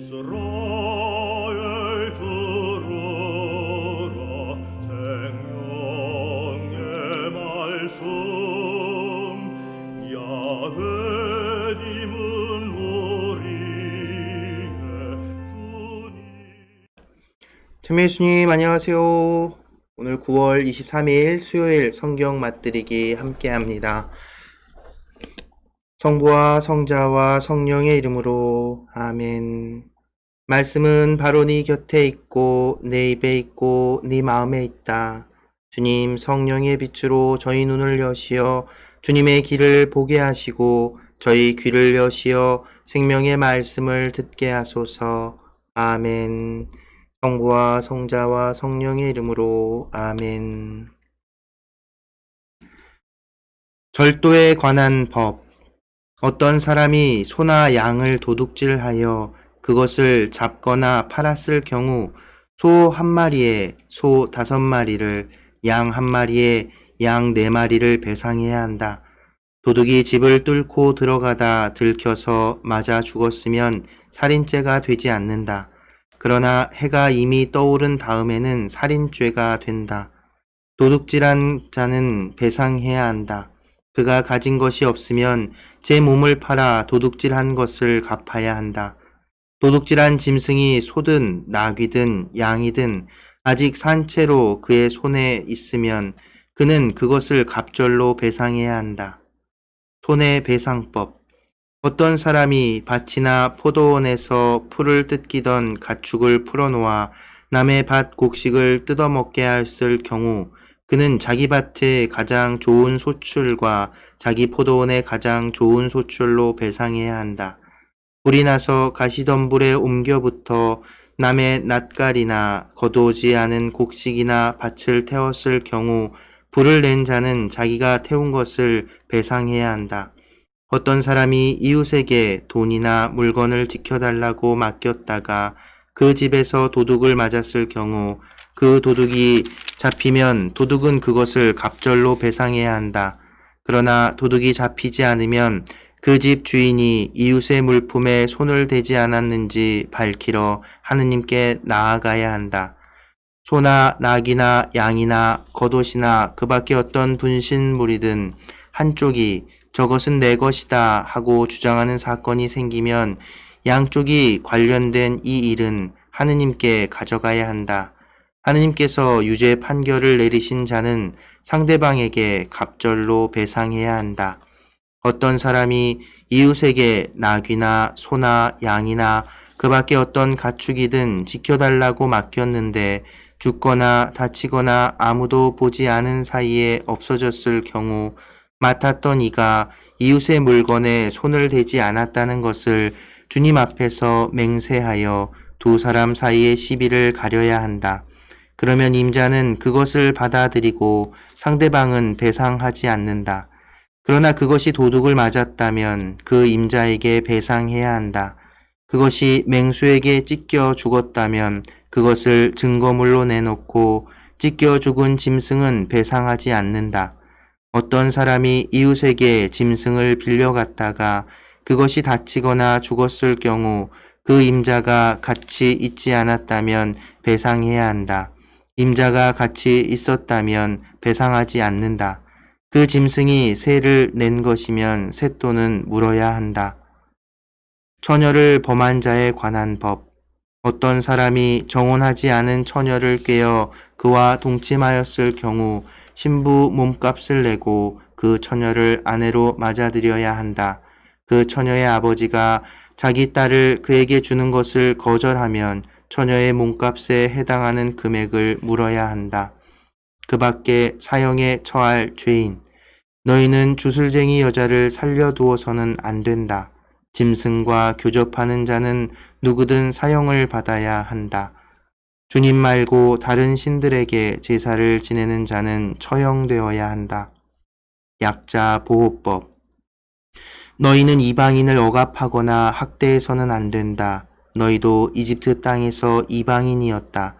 이스라엘 들으라 생명의 말씀 야훼님은 우리의 주님. 찬미 예수님 안녕하세요. 오늘 9월 23일 수요일 성경 맛들이기 함께합니다. 성부와 성자와 성령의 이름으로 아멘. 말씀은 바로 네 곁에 있고 내 입에 있고 네 마음에 있다. 주님 성령의 빛으로 저희 눈을 여시어 주님의 길을 보게 하시고 저희 귀를 여시어 생명의 말씀을 듣게 하소서. 아멘. 성부와 성자와 성령의 이름으로 아멘. 절도에 관한 법. 어떤 사람이 소나 양을 도둑질하여 그것을 잡거나 팔았을 경우 소 한 마리에 소 5마리를, 양 한 마리에 양 4마리를 배상해야 한다. 도둑이 집을 뚫고 들어가다 들켜서 맞아 죽었으면 살인죄가 되지 않는다. 그러나 해가 이미 떠오른 다음에는 살인죄가 된다. 도둑질한 자는 배상해야 한다. 그가 가진 것이 없으면 제 몸을 팔아 도둑질한 것을 갚아야 한다. 도둑질한 짐승이 소든 나귀든 양이든 아직 산 채로 그의 손에 있으면 그는 그것을 갑절로 배상해야 한다. 손해배상법. 어떤 사람이 밭이나 포도원에서 풀을 뜯기던 가축을 풀어놓아 남의 밭 곡식을 뜯어먹게 했을 경우 그는 자기 밭의 가장 좋은 소출과 자기 포도원의 가장 좋은 소출로 배상해야 한다. 불이 나서 가시덤불에 옮겨붙어 남의 낫갈이나 거두지 않은 곡식이나 밭을 태웠을 경우 불을 낸 자는 자기가 태운 것을 배상해야 한다. 어떤 사람이 이웃에게 돈이나 물건을 지켜달라고 맡겼다가 그 집에서 도둑을 맞았을 경우 그 도둑이 잡히면 도둑은 그것을 갑절로 배상해야 한다. 그러나 도둑이 잡히지 않으면 그 집 주인이 이웃의 물품에 손을 대지 않았는지 밝히러 하느님께 나아가야 한다. 소나 낙이나 양이나 겉옷이나 그 밖에 어떤 분신물이든 한쪽이 저것은 내 것이다 하고 주장하는 사건이 생기면 양쪽이 관련된 이 일은 하느님께 가져가야 한다. 하느님께서 유죄 판결을 내리신 자는 상대방에게 갑절로 배상해야 한다. 어떤 사람이 이웃에게 낙이나 소나 양이나 그 밖에 어떤 가축이든 지켜달라고 맡겼는데 죽거나 다치거나 아무도 보지 않은 사이에 없어졌을 경우 맡았던 이가 이웃의 물건에 손을 대지 않았다는 것을 주님 앞에서 맹세하여 두 사람 사이의 시비를 가려야 한다. 그러면 임자는 그것을 받아들이고 상대방은 배상하지 않는다. 그러나 그것이 도둑을 맞았다면 그 임자에게 배상해야 한다. 그것이 맹수에게 찢겨 죽었다면 그것을 증거물로 내놓고 찢겨 죽은 짐승은 배상하지 않는다. 어떤 사람이 이웃에게 짐승을 빌려갔다가 그것이 다치거나 죽었을 경우 그 임자가 같이 있지 않았다면 배상해야 한다. 임자가 같이 있었다면 배상하지 않는다. 그 짐승이 세를 낸 것이면 쇳돈은 물어야 한다. 처녀를 범한 자에 관한 법. 어떤 사람이 정혼하지 않은 처녀를 꿰어 그와 동침하였을 경우 신부 몸값을 내고 그 처녀를 아내로 맞아들여야 한다. 그 처녀의 아버지가 자기 딸을 그에게 주는 것을 거절하면 처녀의 몸값에 해당하는 금액을 물어야 한다. 그 밖에 사형에 처할 죄인. 너희는 주술쟁이 여자를 살려두어서는 안 된다. 짐승과 교접하는 자는 누구든 사형을 받아야 한다. 주님 말고 다른 신들에게 제사를 지내는 자는 처형되어야 한다. 약자 보호법. 너희는 이방인을 억압하거나 학대해서는 안 된다. 너희도 이집트 땅에서 이방인이었다.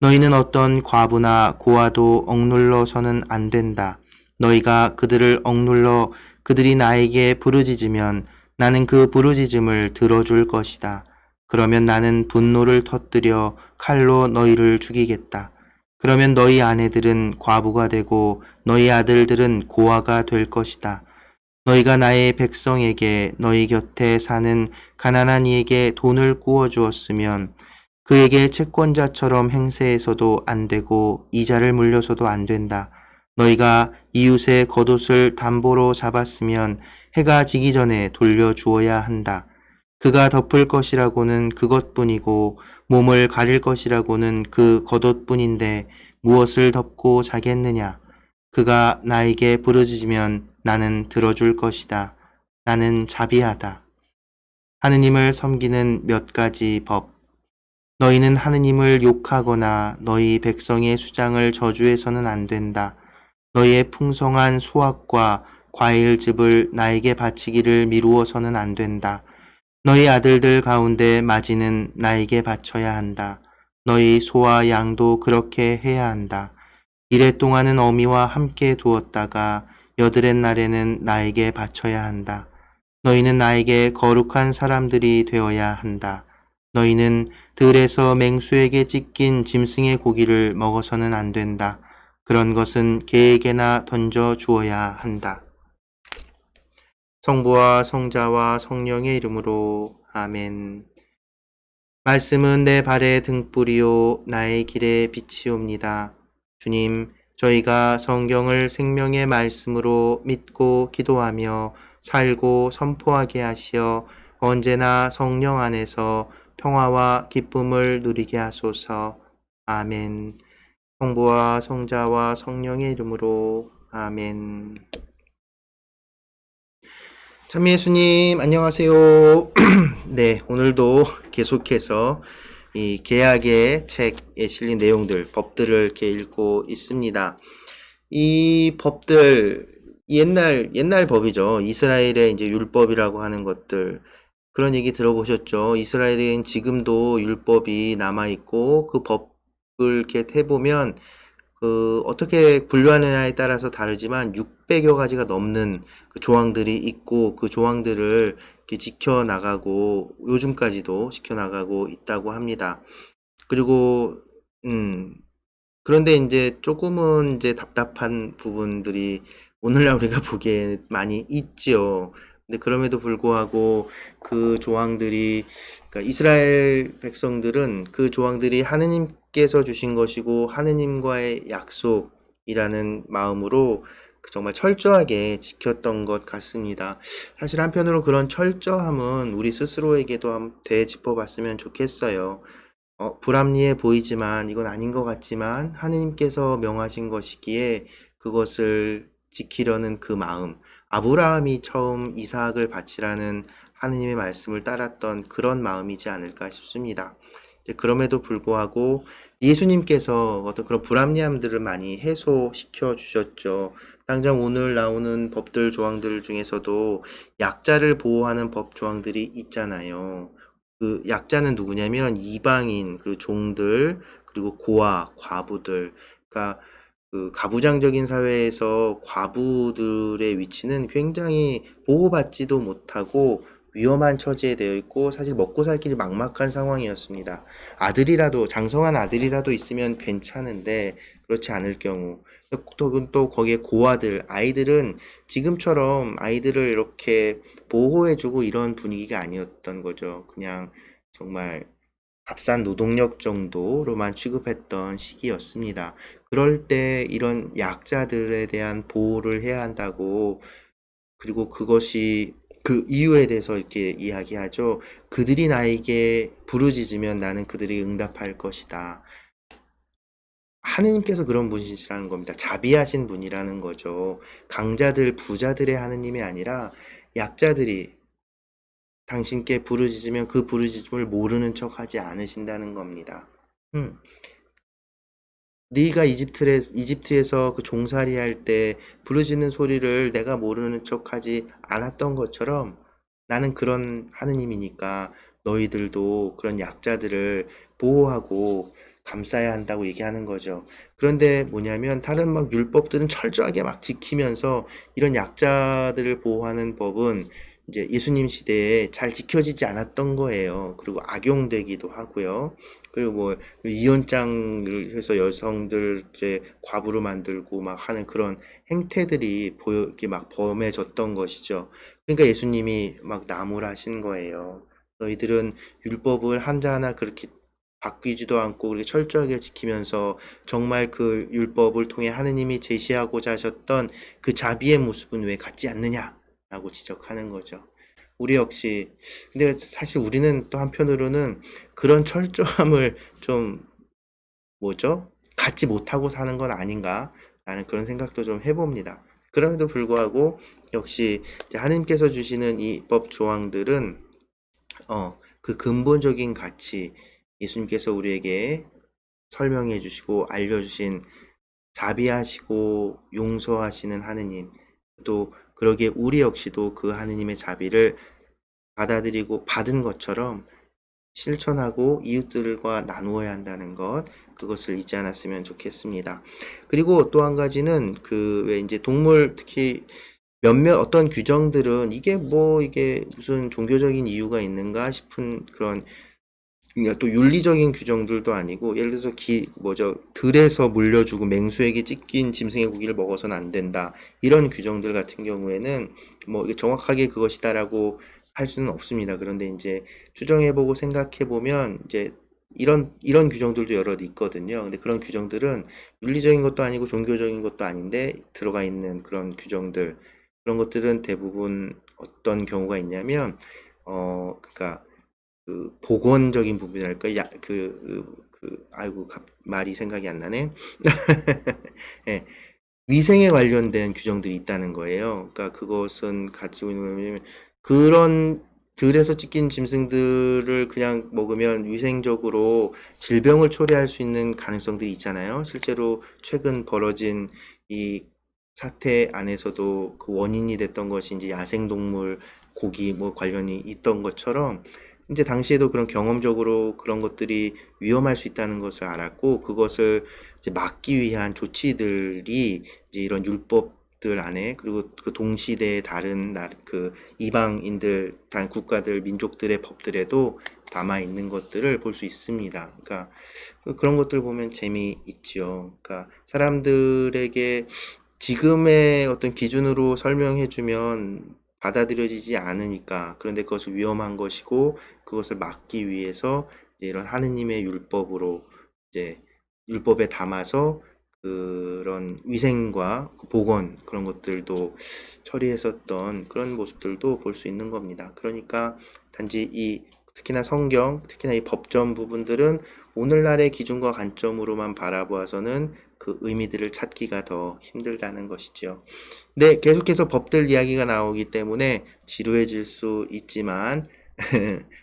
너희는 어떤 과부나 고아도 억눌러서는 안 된다. 너희가 그들을 억눌러 그들이 나에게 부르짖으면 나는 그 부르짖음을 들어줄 것이다. 그러면 나는 분노를 터뜨려 칼로 너희를 죽이겠다. 그러면 너희 아내들은 과부가 되고 너희 아들들은 고아가 될 것이다. 너희가 나의 백성에게 너희 곁에 사는 가난한 이에게 돈을 구워 주었으면 그에게 채권자처럼 행세해서도 안 되고 이자를 물려서도 안 된다. 너희가 이웃의 겉옷을 담보로 잡았으면 해가 지기 전에 돌려주어야 한다. 그가 덮을 것이라고는 그것뿐이고 몸을 가릴 것이라고는 그 겉옷뿐인데 무엇을 덮고 자겠느냐? 그가 나에게 부르짖으면 나는 들어줄 것이다. 나는 자비하다. 하느님을 섬기는 몇 가지 법. 너희는 하느님을 욕하거나 너희 백성의 수장을 저주해서는 안 된다. 너희의 풍성한 수확과 과일즙을 나에게 바치기를 미루어서는 안 된다. 너희 아들들 가운데 마지는 나에게 바쳐야 한다. 너희 소와 양도 그렇게 해야 한다. 이래 동안은 어미와 함께 두었다가 여드렛 날에는 나에게 바쳐야 한다. 너희는 나에게 거룩한 사람들이 되어야 한다. 너희는 들에서 맹수에게 찢긴 짐승의 고기를 먹어서는 안 된다. 그런 것은 개에게나 던져 주어야 한다. 성부와 성자와 성령의 이름으로 아멘. 말씀은 내 발의 등불이요 나의 길의 빛이옵니다. 주님, 저희가 성경을 생명의 말씀으로 믿고 기도하며 살고 선포하게 하시어 언제나 성령 안에서 평화와 기쁨을 누리게 하소서. 아멘. 성부와 성자와 성령의 이름으로 아멘. 참 예수님 안녕하세요. 네, 오늘도 계속해서 이 계약의 책에 실린 내용들, 법들을 이렇게 읽고 있습니다. 이 법들 옛날 법이죠. 이스라엘의 이제 율법이라고 하는 것들. 그런 얘기 들어보셨죠? 이스라엘은 지금도 율법이 남아 있고 그 법을 이렇게 해보면 어떻게 분류하느냐에 따라서 다르지만 600여 가지가 넘는 그 조항들이 있고 그 조항들을 이렇게 지켜나가고 요즘까지도 지켜나가고 있다고 합니다. 그리고 그런데 이제 조금은 이제 답답한 부분들이 오늘날 우리가 보기에 많이 있지요. 근데 그럼에도 불구하고 그 조항들이 그러니까 이스라엘 백성들은 그 조항들이 하느님께서 주신 것이고 하느님과의 약속이라는 마음으로 정말 철저하게 지켰던 것 같습니다. 사실 한편으로 그런 철저함은 우리 스스로에게도 한번 되짚어봤으면 좋겠어요. 불합리해 보이지만 이건 아닌 것 같지만 하느님께서 명하신 것이기에 그것을 지키려는 그 마음, 아브라함이 처음 이삭을 바치라는 하느님의 말씀을 따랐던 그런 마음이지 않을까 싶습니다. 그럼에도 불구하고 예수님께서 어떤 그런 불합리함들을 많이 해소시켜 주셨죠. 당장 오늘 나오는 법들 조항들 중에서도 약자를 보호하는 법 조항들이 있잖아요. 그 약자는 누구냐면 이방인, 그리고 종들, 그리고 고아, 과부들. 그러니까 그 가부장적인 사회에서 과부들의 위치는 굉장히 보호받지도 못하고 위험한 처지에 되어 있고 사실 먹고 살 길이 막막한 상황이었습니다. 아들이라도 장성한 아들이라도 있으면 괜찮은데 그렇지 않을 경우 또 거기에 고아들, 아이들은 지금처럼 아이들을 이렇게 보호해주고 이런 분위기가 아니었던 거죠. 그냥 정말 값싼 노동력 정도로만 취급했던 시기였습니다. 그럴 때 이런 약자들에 대한 보호를 해야 한다고, 그리고 그것이 그 이유에 대해서 이렇게 이야기하죠. 그들이 나에게 부르짖으면 나는 그들이 응답할 것이다. 하느님께서 그런 분이시라는 겁니다. 자비하신 분이라는 거죠. 강자들, 부자들의 하느님이 아니라 약자들이 당신께 부르짖으면 그 부르짖음을 모르는 척하지 않으신다는 겁니다. 네가 이집트에서 그 종살이 할 때 부르짖는 소리를 내가 모르는 척하지 않았던 것처럼 나는 그런 하느님이니까 너희들도 그런 약자들을 보호하고 감싸야 한다고 얘기하는 거죠. 그런데 뭐냐면 다른 막 율법들은 철저하게 막 지키면서 이런 약자들을 보호하는 법은 이제 예수님 시대에 잘 지켜지지 않았던 거예요. 그리고 악용되기도 하고요. 그리고 뭐 이혼장을 해서 여성들 이제 과부로 만들고 막 하는 그런 행태들이 이렇게 막 범해졌던 것이죠. 그러니까 예수님이 막 나무라신 거예요. 너희들은 율법을 하나 그렇게 바뀌지도 않고 그렇게 철저하게 지키면서 정말 그 율법을 통해 하느님이 제시하고자 하셨던 그 자비의 모습은 왜 갖지 않느냐라고 지적하는 거죠. 우리 역시 근데 사실 우리는 또 한편으로는 그런 철저함을 좀 뭐죠? 갖지 못하고 사는 건 아닌가라는 그런 생각도 좀 해봅니다. 그럼에도 불구하고 역시 이제 하느님께서 주시는 이 법 조항들은 그 근본적인 가치 예수님께서 우리에게 설명해 주시고 알려주신 자비하시고 용서하시는 하느님, 또 그러기에 우리 역시도 그 하느님의 자비를 받아들이고 받은 것처럼 실천하고 이웃들과 나누어야 한다는 것, 그것을 잊지 않았으면 좋겠습니다. 그리고 또 한 가지는 그 왜 이제 동물 특히 몇몇 어떤 규정들은 이게 무슨 종교적인 이유가 있는가 싶은 그런 그러니까 또 윤리적인 규정들도 아니고 예를 들어서 들에서 물려주고 맹수에게 찢긴 짐승의 고기를 먹어서는 안 된다 이런 규정들 같은 경우에는 뭐 이게 정확하게 그것이다라고 할 수는 없습니다. 그런데 이제 추정해보고 생각해보면 이제 이런 규정들도 여럿 있거든요. 근데 그런 규정들은 윤리적인 것도 아니고 종교적인 것도 아닌데 들어가 있는 그런 규정들 그런 것들은 대부분 어떤 경우가 있냐면 그러니까 그 복원적인 부분이랄까 아이고 말이 생각이 안 나네. 예, 위생에 관련된 규정들이 있다는 거예요. 그러니까 그것은 가지고 있는 거냐면 그런 들에서 찢긴 짐승들을 그냥 먹으면 위생적으로 질병을 초래할 수 있는 가능성들이 있잖아요. 실제로 최근 벌어진 이 사태 안에서도 그 원인이 됐던 것이 이제 야생동물 고기 뭐 관련이 있던 것처럼 이제 당시에도 그런 경험적으로 그런 것들이 위험할 수 있다는 것을 알았고 그것을 이제 막기 위한 조치들이 이제 이런 율법들 안에 그리고 그 동시대의 다른 그 이방인들, 다른 국가들, 민족들의 법들에도 담아 있는 것들을 볼 수 있습니다. 그러니까 그런 것들 보면 재미있지요. 그러니까 사람들에게 지금의 어떤 기준으로 설명해주면 받아들여지지 않으니까 그런데 그것을 위험한 것이고 그것을 막기 위해서 이제 이런 하느님의 율법으로 이제 율법에 담아서 그런 위생과 보건 그런 것들도 처리했었던 그런 모습들도 볼 수 있는 겁니다. 그러니까 단지 특히나 성경, 특히나 이 법전 부분들은 오늘날의 기준과 관점으로만 바라보아서는 그 의미들을 찾기가 더 힘들다는 것이죠. 네, 계속해서 법들 이야기가 나오기 때문에 지루해질 수 있지만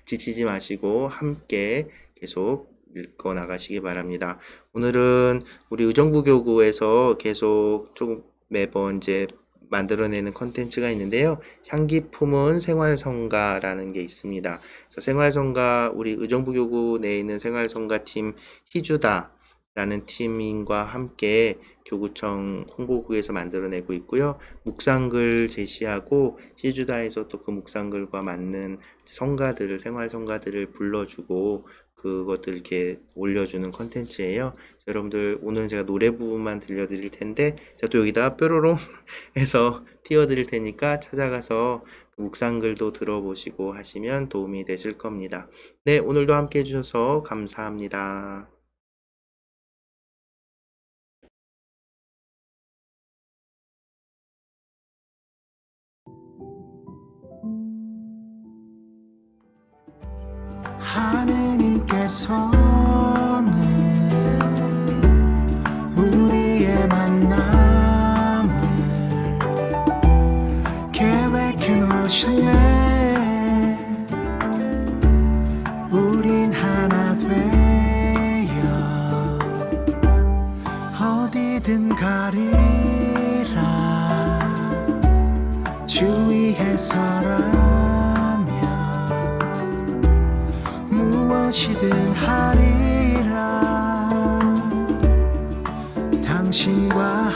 지치지 마시고 함께 계속 읽어 나가시기 바랍니다. 오늘은 우리 의정부교구에서 계속 조금 매번 이제 만들어내는 컨텐츠가 있는데요. 향기 품은 생활성가라는 게 있습니다. 그래서 생활성가 우리 의정부교구 내에 있는 생활성가 팀 희주다라는 팀과 함께 교구청 홍보국에서 만들어내고 있고요. 묵상글 제시하고 희주다에서 또 그 묵상글과 맞는 생활성가들을 불러주고 그것들 이렇게 올려주는 컨텐츠예요. 여러분들 오늘은 제가 노래 부분만 들려드릴 텐데 제가 또 여기다 뾰로롱 해서 띄워드릴 테니까 찾아가서 그 묵상글도 들어보시고 하시면 도움이 되실 겁니다. 네, 오늘도 함께 해주셔서 감사합니다. 하느님께서는 우리의 만남을 계획해 놓으셨네. 우린 하나 되어 어디든 가리라. 주위에 서라면 무엇이든 하리라. 당신과